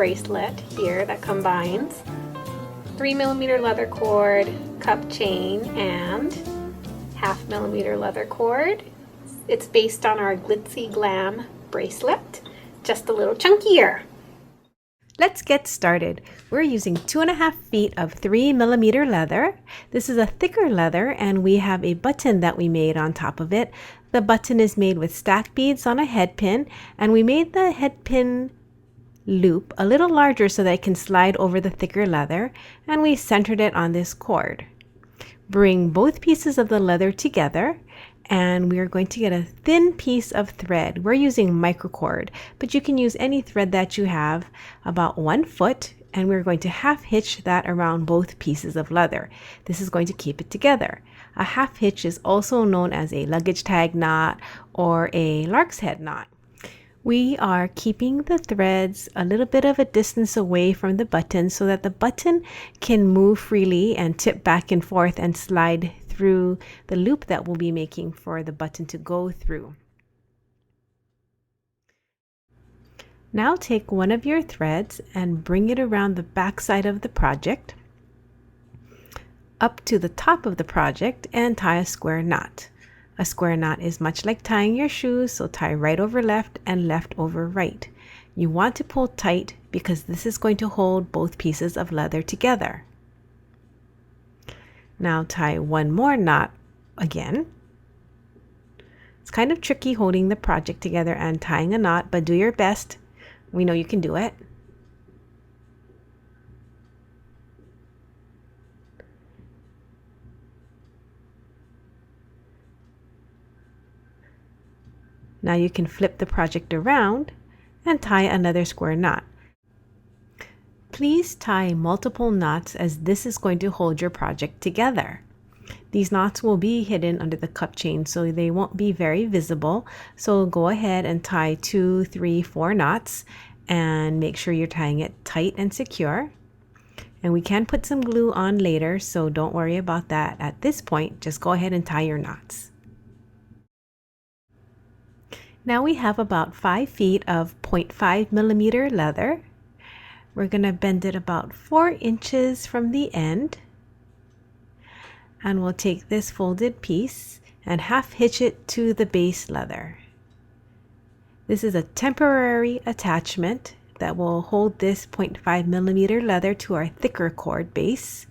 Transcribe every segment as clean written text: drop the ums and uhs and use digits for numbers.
bracelet here that combines 3mm leather cord, cup chain, and 1/2mm leather cord. It's based on our Glitzy Glam bracelet, just a little chunkier. Let's get started. We're using 2.5 feet of 3mm leather. This is a thicker leather, and we have a button that we made on top of it. The button is made with stack beads on a head pin, and we made the head pin loop a little larger so that it can slide over the thicker leather, and we centered it on this cord. Bring both pieces of the leather together, and we are going to get a thin piece of thread. We're using microcord, but you can use any thread that you have, about 1 foot, and we're going to half hitch that around both pieces of leather. This is going to keep it together. A half hitch is also known as a luggage tag knot or a lark's head knot. We are keeping the threads a little bit of a distance away from the button so that the button can move freely and tip back and forth and slide through the loop that we'll be making for the button to go through. Now take one of your threads and bring it around the back side of the project up to the top of the project and tie a square knot. A square knot is much like tying your shoes, so tie right over left and left over right. You want to pull tight because this is going to hold both pieces of leather together. Now tie one more knot again. It's kind of tricky holding the project together and tying a knot, but do your best. We know you can do it. Now you can flip the project around and tie another square knot. Please tie multiple knots as this is going to hold your project together. These knots will be hidden under the cup chain, so they won't be very visible. So go ahead and tie 2, 3, 4 knots and make sure you're tying it tight and secure. And we can put some glue on later, so don't worry about that at this point. Just go ahead and tie your knots. Now we have about 5 feet of 0.5mm leather. We're going to bend it about 4 inches from the end. And we'll take this folded piece and half hitch it to the base leather. This is a temporary attachment that will hold this 0.5mm leather to our thicker cord base.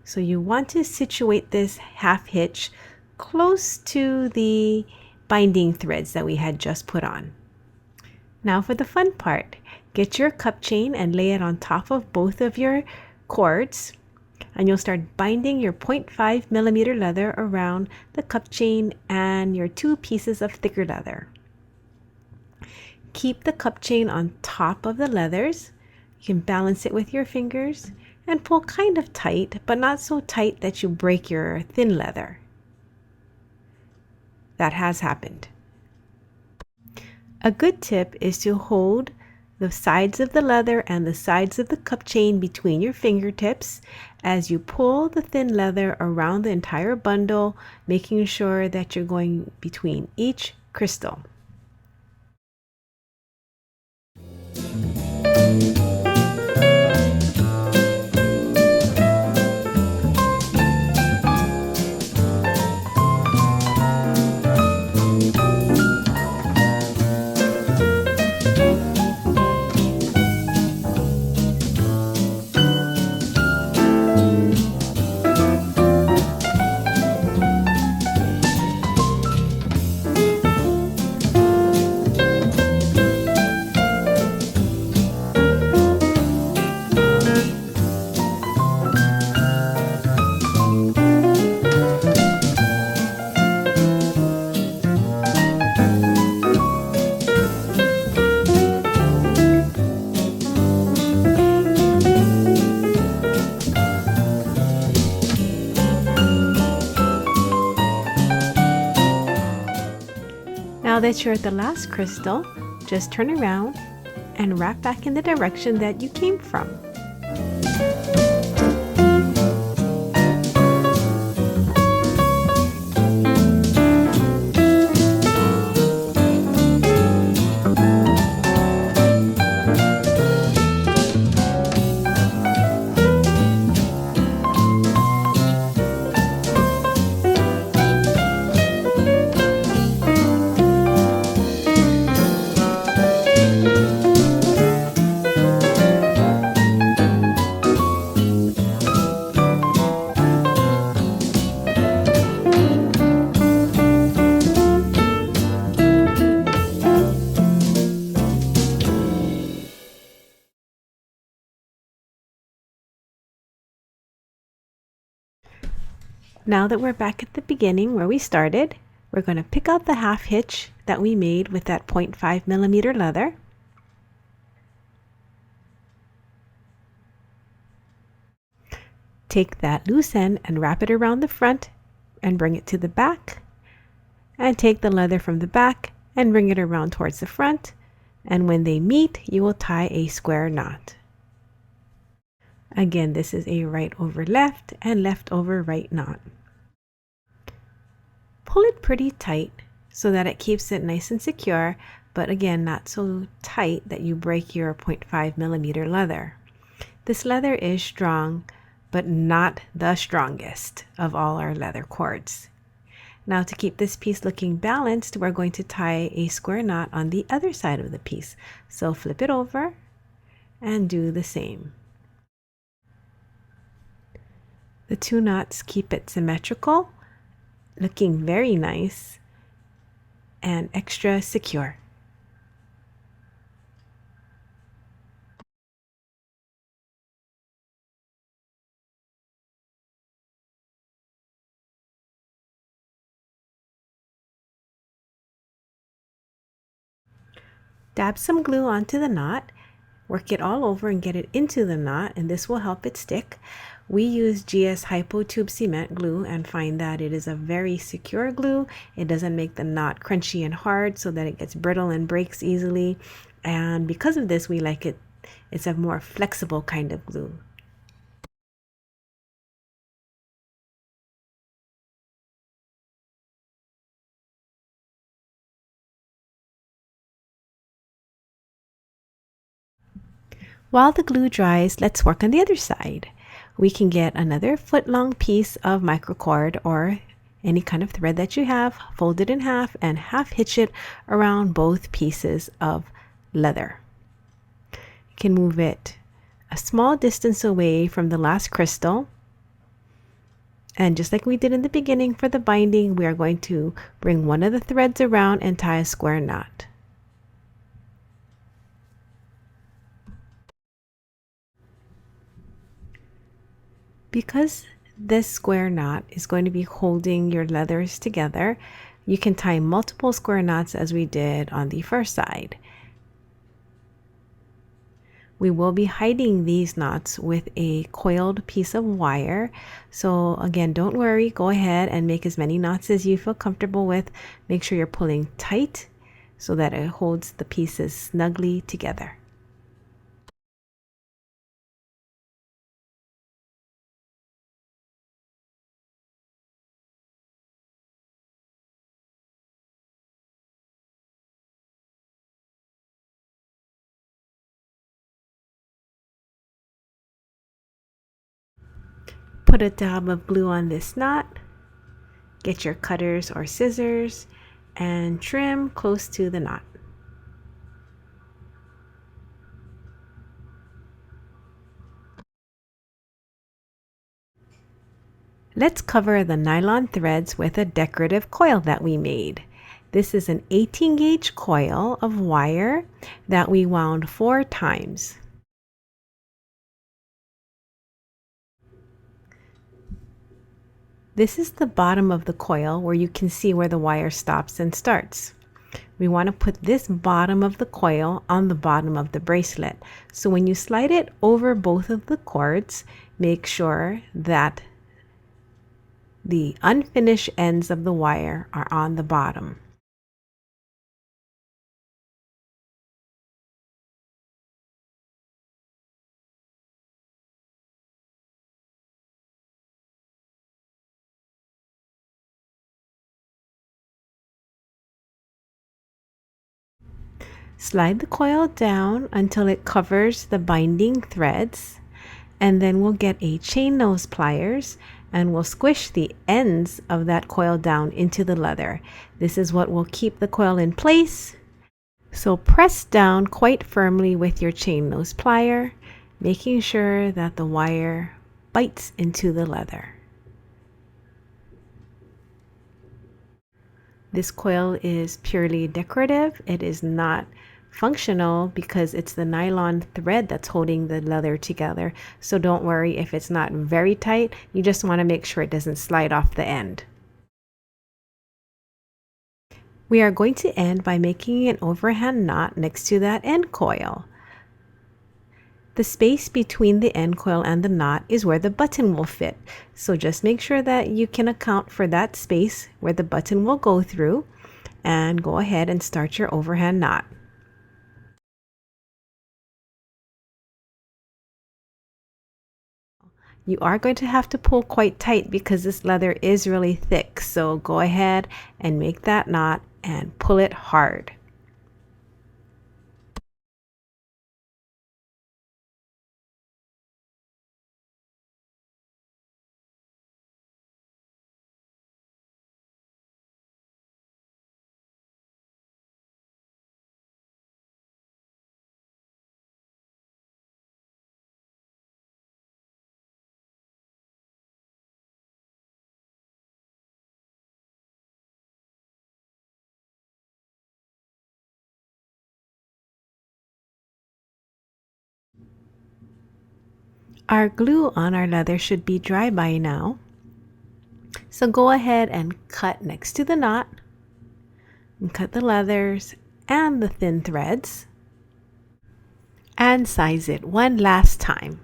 So you want to situate this half hitch close to the binding threads that we had just put on. Now for the fun part. Get your cup chain and lay it on top of both of your cords, and you'll start binding your 0.5mm leather around the cup chain and your 2 pieces of thicker leather. Keep the cup chain on top of the leathers. You can balance it with your fingers and pull kind of tight, but not so tight that you break your thin leather. That has happened. A good tip is to hold the sides of the leather and the sides of the cup chain between your fingertips as you pull the thin leather around the entire bundle, making sure that you're going between each crystal. Now that you're at the last crystal, just turn around and wrap back in the direction that you came from. Now that we're back at the beginning where we started, we're going to pick out the half hitch that we made with that 0.5 millimeter leather. Take that loose end and wrap it around the front and bring it to the back. And take the leather from the back and bring it around towards the front. And when they meet, you will tie a square knot. Again, this is a right over left and left over right knot. Pull it pretty tight so that it keeps it nice and secure, but again, not so tight that you break your 0.5 millimeter leather. This leather is strong, but not the strongest of all our leather cords. Now, to keep this piece looking balanced, we're going to tie a square knot on the other side of the piece. So flip it over and do the same. The two knots keep it symmetrical, looking very nice and extra secure. Dab some glue onto the knot, work it all over and get it into the knot, and this will help it stick. We use GS Hypo Tube Cement glue and find that it is a very secure glue. It doesn't make the knot crunchy and hard so that it gets brittle and breaks easily. And because of this, we like it. It's a more flexible kind of glue. While the glue dries, let's work on the other side. We can get another foot-long piece of microcord or any kind of thread that you have, fold it in half and half hitch it around both pieces of leather. You can move it a small distance away from the last crystal. And just like we did in the beginning for the binding, we are going to bring one of the threads around and tie a square knot. Because this square knot is going to be holding your leathers together, you can tie multiple square knots as we did on the first side. We will be hiding these knots with a coiled piece of wire. So again, don't worry, go ahead and make as many knots as you feel comfortable with. Make sure you're pulling tight so that it holds the pieces snugly together. Put a dab of glue on this knot, get your cutters or scissors, and trim close to the knot. Let's cover the nylon threads with a decorative coil that we made. This is an 18 gauge coil of wire that we wound 4 times. This is the bottom of the coil where you can see where the wire stops and starts. We want to put this bottom of the coil on the bottom of the bracelet. So when you slide it over both of the cords, make sure that the unfinished ends of the wire are on the bottom. Slide the coil down until it covers the binding threads, and then we'll get a chain nose pliers and we'll squish the ends of that coil down into the leather. This is what will keep the coil in place. So press down quite firmly with your chain nose plier, making sure that the wire bites into the leather. This coil is purely decorative. It is not functional because it's the nylon thread that's holding the leather together. So don't worry if it's not very tight. You just want to make sure it doesn't slide off the end. We are going to end by making an overhand knot next to that end coil. The space between the end coil and the knot is where the button will fit. So just make sure that you can account for that space where the button will go through, and go ahead and start your overhand knot. You are going to have to pull quite tight because this leather is really thick. So go ahead and make that knot and pull it hard. Our glue on our leather should be dry by now. So go ahead and cut next to the knot, and cut the leathers and the thin threads, and size it one last time.